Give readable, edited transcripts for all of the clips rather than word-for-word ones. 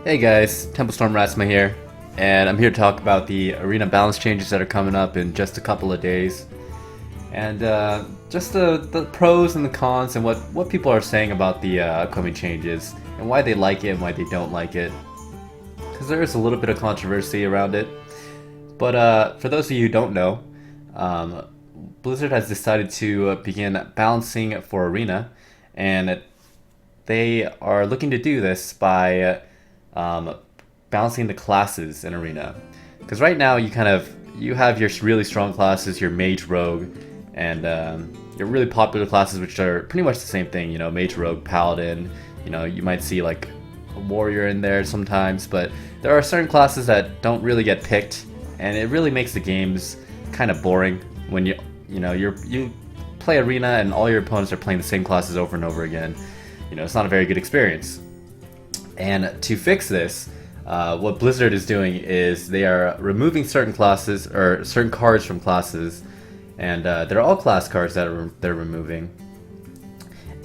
Hey guys, Storm Ratsmah here, and I'm here to talk about the arena balance changes that are coming up in just a couple of days, and just the pros and the cons and what people are saying about the upcoming changes and why they like it and why they don't like it, because there is a little bit of controversy around it. But for those of you who don't know, Blizzard has decided to begin balancing for arena, and they are looking to do this by balancing the classes in Arena. Because right now you have your really strong classes, your mage, rogue, and your really popular classes, which are pretty much the same thing. You know, mage, rogue, paladin. You know, you might see like a warrior in there sometimes, but there are certain classes that don't really get picked, and it really makes the games kind of boring when you play Arena and all your opponents are playing the same classes over and over again. You know, it's not a very good experience. And to fix this, what Blizzard is doing is they are removing certain classes or certain cards from classes, and they're all class cards that they're removing.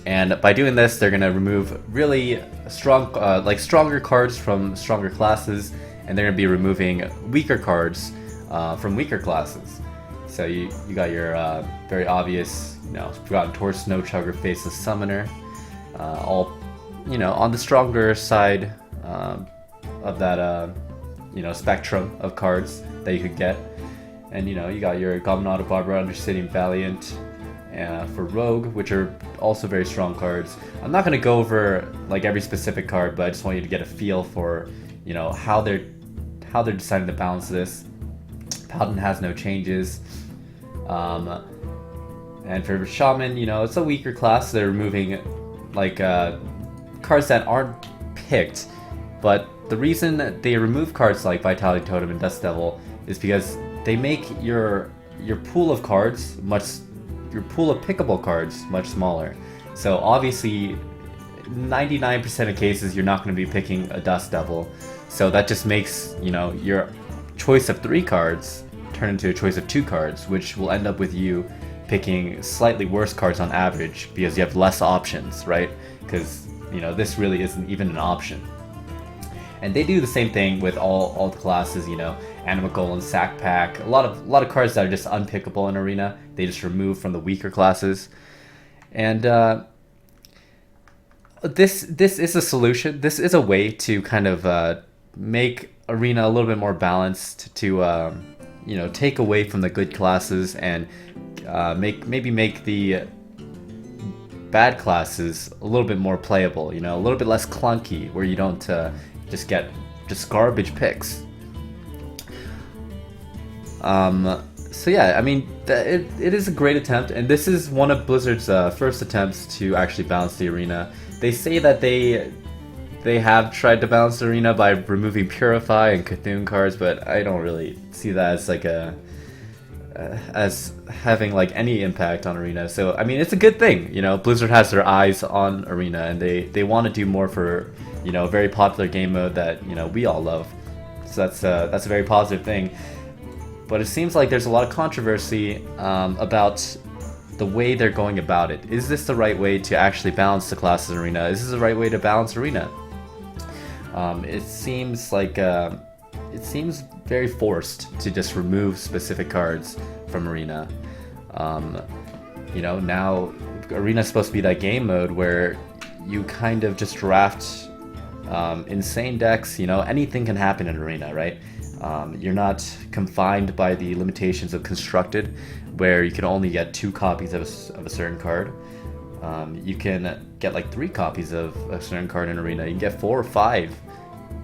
And by doing this, they're going to remove really strong, stronger cards from stronger classes, and they're going to be removing weaker cards from weaker classes. So you got your very obvious, Forgotten Torch, Snow Chugger, Faceless Summoner, all on the stronger side of that spectrum of cards that you could get. And you got your Goblin Barbara, Undercity, Valiant for Rogue, which are also very strong cards. I'm not going to go over like every specific card, but I just want you to get a feel for how they're deciding to balance this. Paladin has no changes, and for Shaman, it's a weaker class. They're removing cards that aren't picked, but the reason they remove cards like Vitality Totem and Dust Devil is because they make your pool of cards your pool of pickable cards much smaller. So obviously 99% of cases you're not going to be picking a Dust Devil, so that just makes your choice of 3 cards turn into a choice of 2 cards, which will end up with you picking slightly worse cards on average because you have less options, right? Because this really isn't even an option. And they do the same thing with all the classes, Anima Golem, Sack Pack, a lot of cards that are just unpickable in Arena. They just remove from the weaker classes. And this is a solution. This is a way to kind of make Arena a little bit more balanced, to take away from the good classes and make the bad classes a little bit more playable, a little bit less clunky, where you don't just get garbage picks. So yeah, I mean, it is a great attempt, and this is one of Blizzard's first attempts to actually balance the Arena. They say that they have tried to balance the Arena by removing Purify and Cthulhu cards, but I don't really see that as as having any impact on Arena. So I mean, it's a good thing. Blizzard has their eyes on Arena, and they want to do more for a very popular game mode that we all love. So that's a very positive thing. But it seems like there's a lot of controversy about the way they're going about it. Is this the right way to actually balance the classes in Arena? Is this the right way to balance Arena? It seems very forced to just remove specific cards from Arena. Now Arena is supposed to be that game mode where you kind of just draft insane decks. Anything can happen in Arena, right? You're not confined by the limitations of Constructed, where you can only get 2 copies of a certain card. You can get 3 copies of a certain card in Arena. You can get 4 or 5.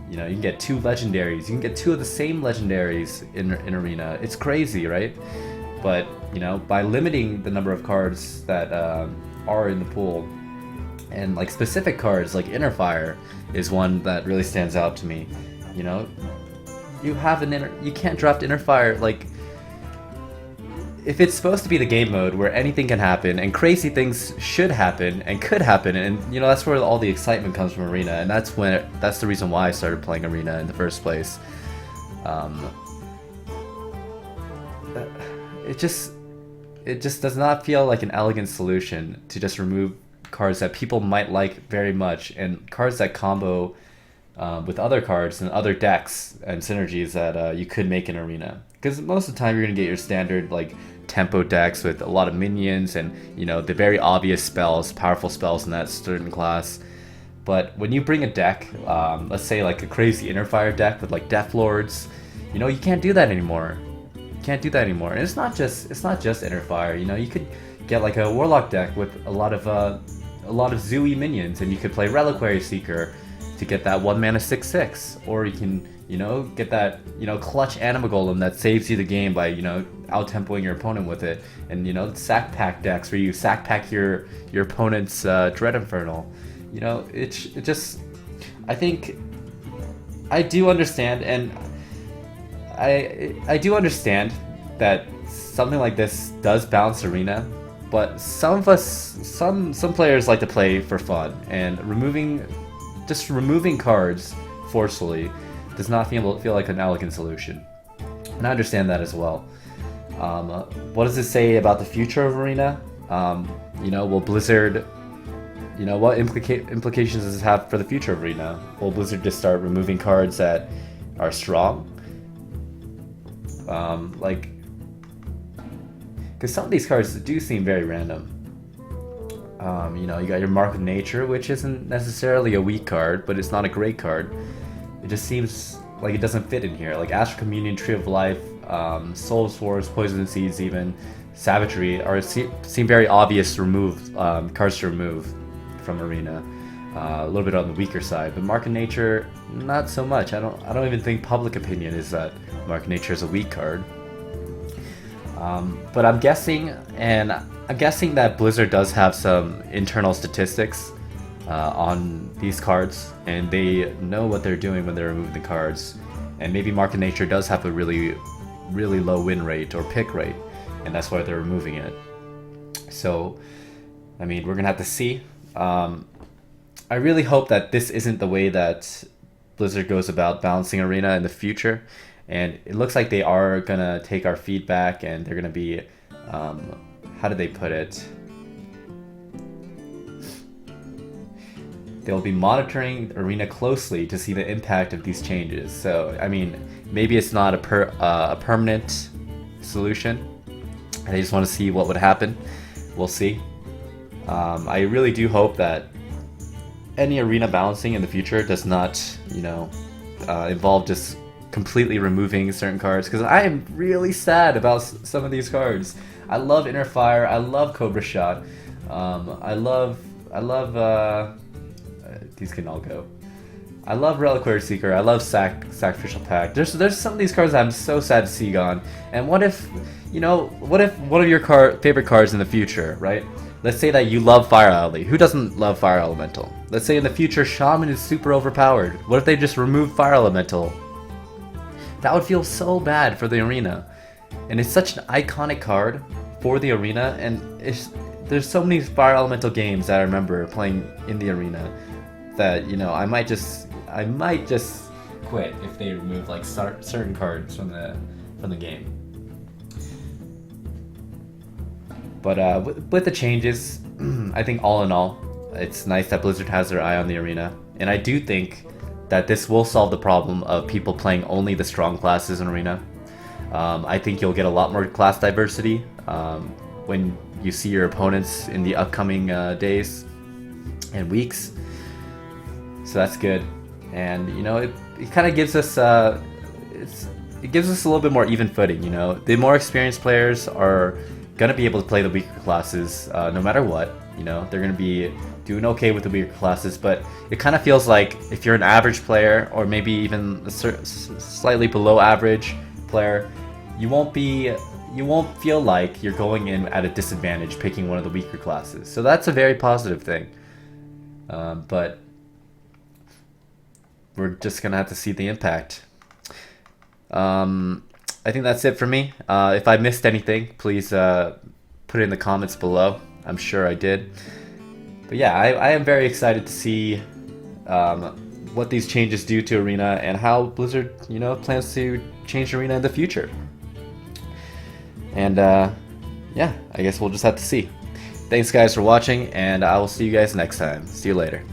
You can get 2 legendaries. You can get 2 of the same legendaries in Arena. It's crazy, right? But by limiting the number of cards that are in the pool, and specific cards like Inner Fire is one that really stands out to me. You can't draft Inner Fire. If it's supposed to be the game mode where anything can happen and crazy things should happen and could happen, and that's where all the excitement comes from Arena, and that's the reason why I started playing Arena in the first place. It just does not feel like an elegant solution to just remove cards that people might like very much, and cards that combo with other cards and other decks and synergies that you could make in Arena. Because most of the time you're gonna get your standard like tempo decks with a lot of minions and the very obvious spells, powerful spells in that certain class. But when you bring a deck, let's say like a crazy Inner Fire deck with like Death Lords, you can't do that anymore. You can't do that anymore. And it's not just Inner Fire. You could get like a Warlock deck with a lot of Zooey minions, and you could play Reliquary Seeker to get that 1-mana 6/6, or you can get that clutch Anima Golem that saves you the game by out-tempoing your opponent with it, and sack pack decks where you sack pack your opponent's Dread Infernal. It just, I think I do understand, and I do understand that something like this does balance Arena, but some players like to play for fun, and removing cards forcefully does not feel like an elegant solution, and I understand that as well. What does it say about the future of Arena? Will Blizzard, what implications does this have for the future of Arena? Will Blizzard just start removing cards that are strong? Because some of these cards do seem very random. You got your Mark of Nature, which isn't necessarily a weak card, but it's not a great card. It just seems like it doesn't fit in here. Like Astral Communion, Tree of Life, Soul Swords, Poison Seeds, even Savagery seem very obvious cards to remove from Arena. A little bit on the weaker side, but Mark of Nature, not so much. I don't even think public opinion is that Mark of Nature is a weak card. But I'm guessing that Blizzard does have some internal statistics on these cards, and they know what they're doing when they're removing the cards. And maybe Mark of Nature does have a really, really low win rate or pick rate, and that's why they're removing it. So, I mean, we're gonna have to see. I really hope that this isn't the way that Blizzard goes about balancing Arena in the future, and it looks like they are gonna take our feedback, and they're gonna be, how do they put it? They'll be monitoring Arena closely to see the impact of these changes. So, I mean, maybe it's not a permanent solution, and they just want to see what would happen. We'll see. I really do hope that any Arena balancing in the future does not, involve just completely removing certain cards, because I am really sad about some of these cards. I love Inner Fire, I love Cobra Shot, I love these can all go. I love Reliquary Seeker, I love Sacrificial Pact. There's some of these cards that I'm so sad to see gone. And what if one of your favorite cards in the future, right? Let's say that you love Fire Ally. Who doesn't love Fire Elemental? Let's say in the future Shaman is super overpowered. What if they just remove Fire Elemental? That would feel so bad for the Arena. And it's such an iconic card for the Arena, and there's so many Fire Elemental games that I remember playing in the Arena that, I might just quit if they remove like certain cards from the game. But with the changes, I think all in all, it's nice that Blizzard has their eye on the Arena, and I do think that this will solve the problem of people playing only the strong classes in Arena. I think you'll get a lot more class diversity when you see your opponents in the upcoming days and weeks. So that's good, and it kind of gives us it gives us a little bit more even footing. The more experienced players are gonna be able to play the weaker classes no matter what. They're gonna be doing okay with the weaker classes, but it kind of feels like if you're an average player, or maybe even a slightly below average player, you won't feel like you're going in at a disadvantage picking one of the weaker classes. So that's a very positive thing. But we're just gonna have to see the impact. I think that's it for me. If I missed anything, please put it in the comments below. I'm sure I did. But yeah, I am very excited to see what these changes do to Arena, and how Blizzard, plans to change Arena in the future. And yeah, I guess we'll just have to see. Thanks guys for watching, and I will see you guys next time. See you later.